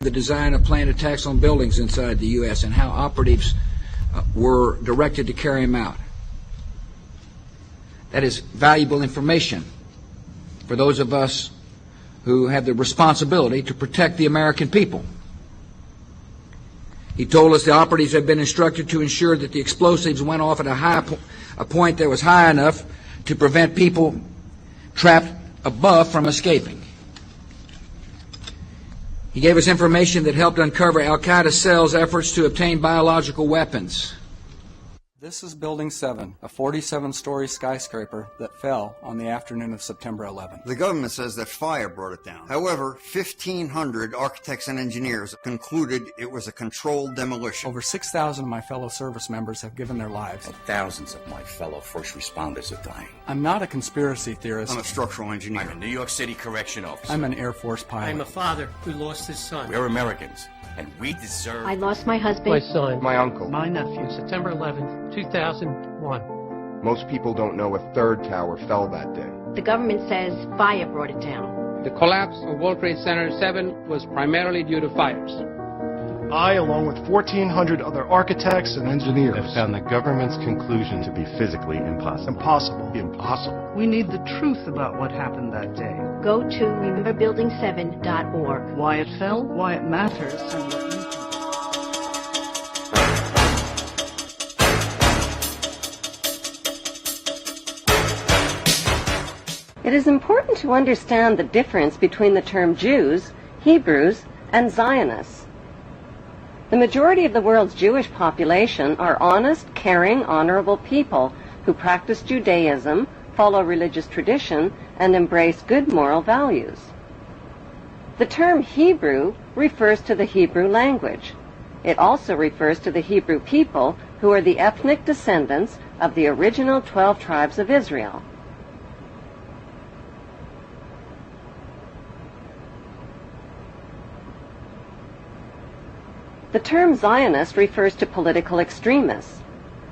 the design of planned attacks on buildings inside the U.S. and how operatives were directed to carry them out. That is valuable information for those of us who have the responsibility to protect the American people. He told us the operatives had been instructed to ensure that the explosives went off at a point that was high enough to prevent people trapped above from escaping. He gave us information that helped uncover Al-Qaeda cells' efforts to obtain biological weapons. This is Building 7, a 47-story skyscraper that fell on the afternoon of September 11th. The government says that fire brought it down. However, 1,500 architects and engineers concluded it was a controlled demolition. Over 6,000 of my fellow service members have given their lives. And thousands of my fellow first responders are dying. I'm not a conspiracy theorist. I'm a structural engineer. I'm a New York City correction officer. I'm an Air Force pilot. I'm a father who lost his son. We're Americans, and we deserve... I lost my husband. My son. My uncle. My nephew. September 11th, 2001. Most people don't know a third tower fell that day. The government says fire brought it down. The collapse of World Trade Center 7 was primarily due to fires. I, along with 1,400 other architects and engineers, have found the government's conclusion to be physically impossible. Impossible. We need the truth about what happened that day. Go to rememberbuilding7.org. Why it fell, why it matters, and what you can do. It is important to understand the difference between the term Jews, Hebrews, and Zionists. The majority of the world's Jewish population are honest, caring, honorable people who practice Judaism, follow religious tradition, and embrace good moral values. The term Hebrew refers to the Hebrew language. It also refers to the Hebrew people who are the ethnic descendants of the original 12 tribes of Israel. The term Zionist refers to political extremists.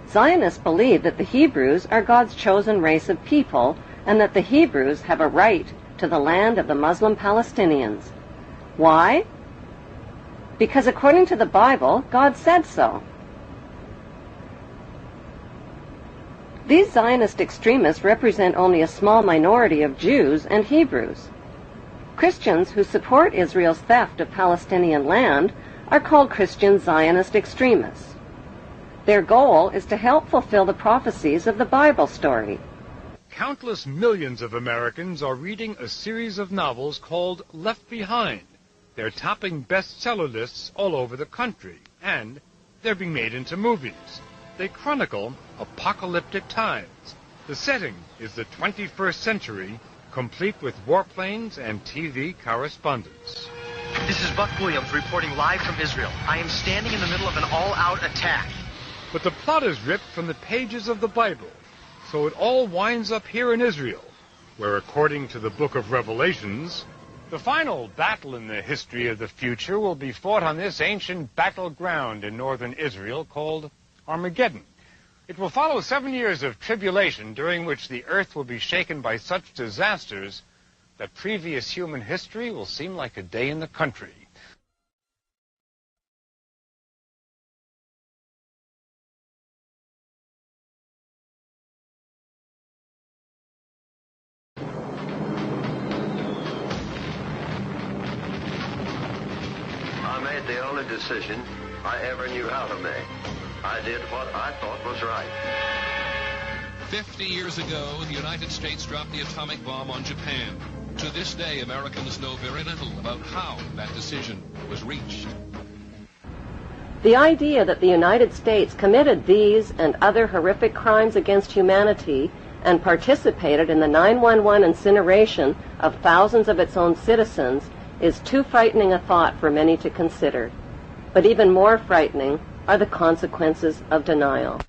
Zionists believe that the Hebrews are God's chosen race of people and that the Hebrews have a right to the land of the Muslim Palestinians. Why? Because according to the Bible, God said so. These Zionist extremists represent only a small minority of Jews and Hebrews. Christians who support Israel's theft of Palestinian land are called Christian Zionist extremists. Their goal is to help fulfill the prophecies of the Bible story. Countless millions of Americans are reading a series of novels called Left Behind. They're topping bestseller lists all over the country, and they're being made into movies. They chronicle apocalyptic times. The setting is the 21st century, complete with warplanes and TV correspondence. This is Buck Williams reporting live from Israel. I am standing in the middle of an all-out attack. But the plot is ripped from the pages of the Bible, so it all winds up here in Israel, where according to the book of Revelations, the final battle in the history of the future will be fought on this ancient battleground in northern Israel called Armageddon. It will follow 7 years of tribulation during which the earth will be shaken by such disasters that previous human history will seem like a day in the country. I made the only decision I ever knew how to make. I did what I thought was right. 50 years ago, the United States dropped the atomic bomb on Japan. To this day, Americans know very little about how that decision was reached. The idea that the United States committed these and other horrific crimes against humanity and participated in the 9/11 incineration of thousands of its own citizens is too frightening a thought for many to consider. But even more frightening are the consequences of denial.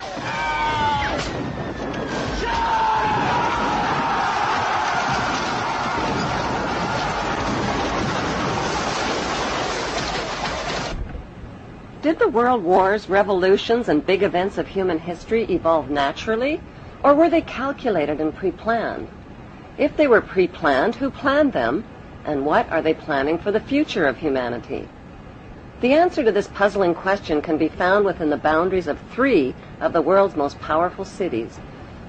Did the world wars, revolutions, and big events of human history evolve naturally, or were they calculated and pre-planned? If they were pre-planned, who planned them, and what are they planning for the future of humanity? The answer to this puzzling question can be found within the boundaries of 3 of the world's most powerful cities.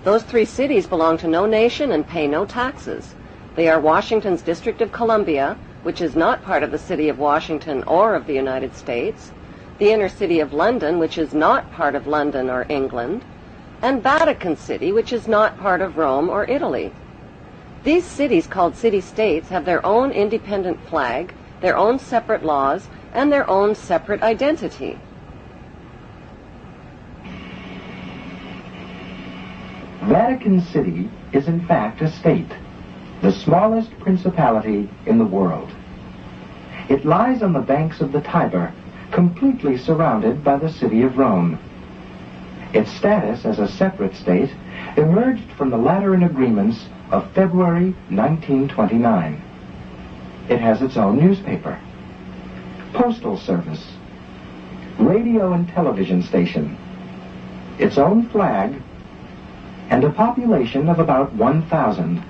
Those 3 cities belong to no nation and pay no taxes. They are Washington's District of Columbia, which is not part of the city of Washington or of the United States, the inner city of London, which is not part of London or England, and Vatican City, which is not part of Rome or Italy. These cities, called city-states, have their own independent flag, their own separate laws, and their own separate identity. Vatican City is in fact a state, the smallest principality in the world. It lies on the banks of the Tiber, completely surrounded by the city of Rome. Its status as a separate state emerged from the Lateran Agreements of February 1929. It has its own newspaper, postal service, radio and television station, its own flag, and a population of about 1,000.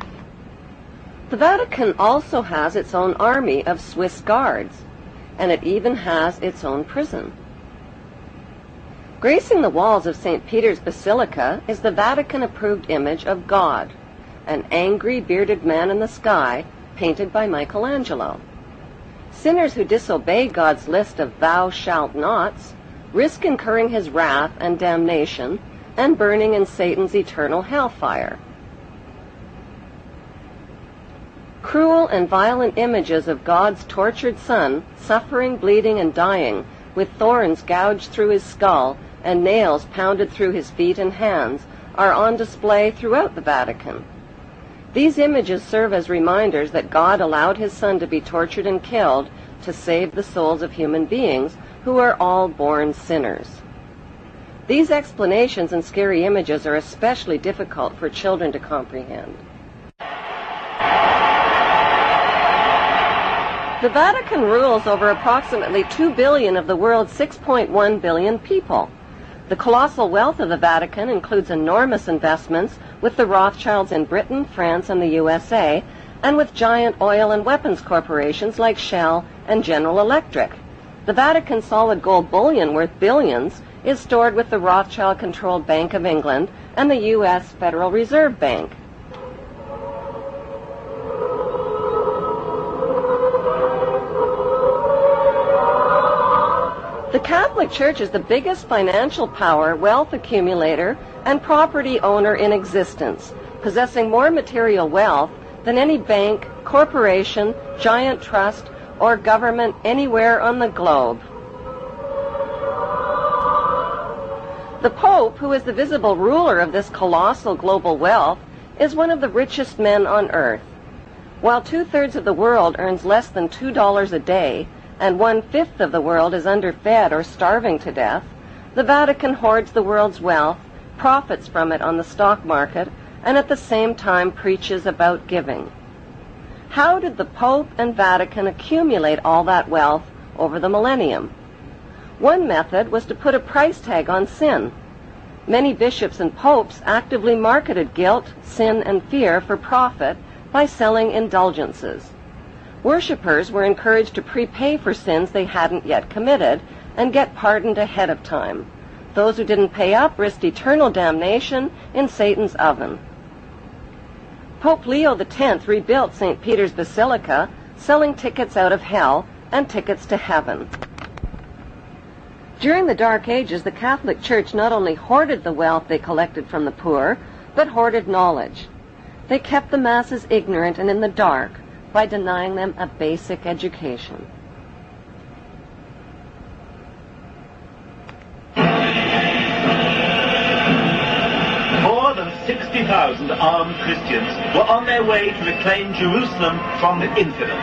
The Vatican also has its own army of Swiss guards, and it even has its own prison. Gracing the walls of St. Peter's Basilica is the Vatican-approved image of God, an angry, bearded man in the sky, painted by Michelangelo. Sinners who disobey God's list of thou shalt nots risk incurring his wrath and damnation and burning in Satan's eternal hellfire. Cruel and violent images of God's tortured Son, suffering, bleeding, and dying, with thorns gouged through his skull and nails pounded through his feet and hands, are on display throughout the Vatican. These images serve as reminders that God allowed his Son to be tortured and killed to save the souls of human beings who are all born sinners. These explanations and scary images are especially difficult for children to comprehend. The Vatican rules over approximately 2 billion of the world's 6.1 billion people. The colossal wealth of the Vatican includes enormous investments with the Rothschilds in Britain, France, and the USA, and with giant oil and weapons corporations like Shell and General Electric. The Vatican's solid gold bullion worth billions is stored with the Rothschild-controlled Bank of England and the U.S. Federal Reserve Bank. The Catholic Church is the biggest financial power, wealth accumulator, and property owner in existence, possessing more material wealth than any bank, corporation, giant trust, or government anywhere on the globe. The Pope, who is the visible ruler of this colossal global wealth, is one of the richest men on earth. While 2/3 of the world earns less than $2 a day, and 1/5 of the world is underfed or starving to death, the Vatican hoards the world's wealth, profits from it on the stock market, and at the same time preaches about giving. How did the Pope and Vatican accumulate all that wealth over the millennium? One method was to put a price tag on sin. Many bishops and popes actively marketed guilt, sin, and fear for profit by selling indulgences. Worshippers were encouraged to prepay for sins they hadn't yet committed and get pardoned ahead of time. Those who didn't pay up risked eternal damnation in Satan's oven. Pope Leo X rebuilt St. Peter's Basilica, selling tickets out of hell and tickets to heaven. During the Dark Ages, the Catholic Church not only hoarded the wealth they collected from the poor, but hoarded knowledge. They kept the masses ignorant and in the dark by denying them a basic education. More than 60,000 armed Christians were on their way to reclaim Jerusalem from the infidel.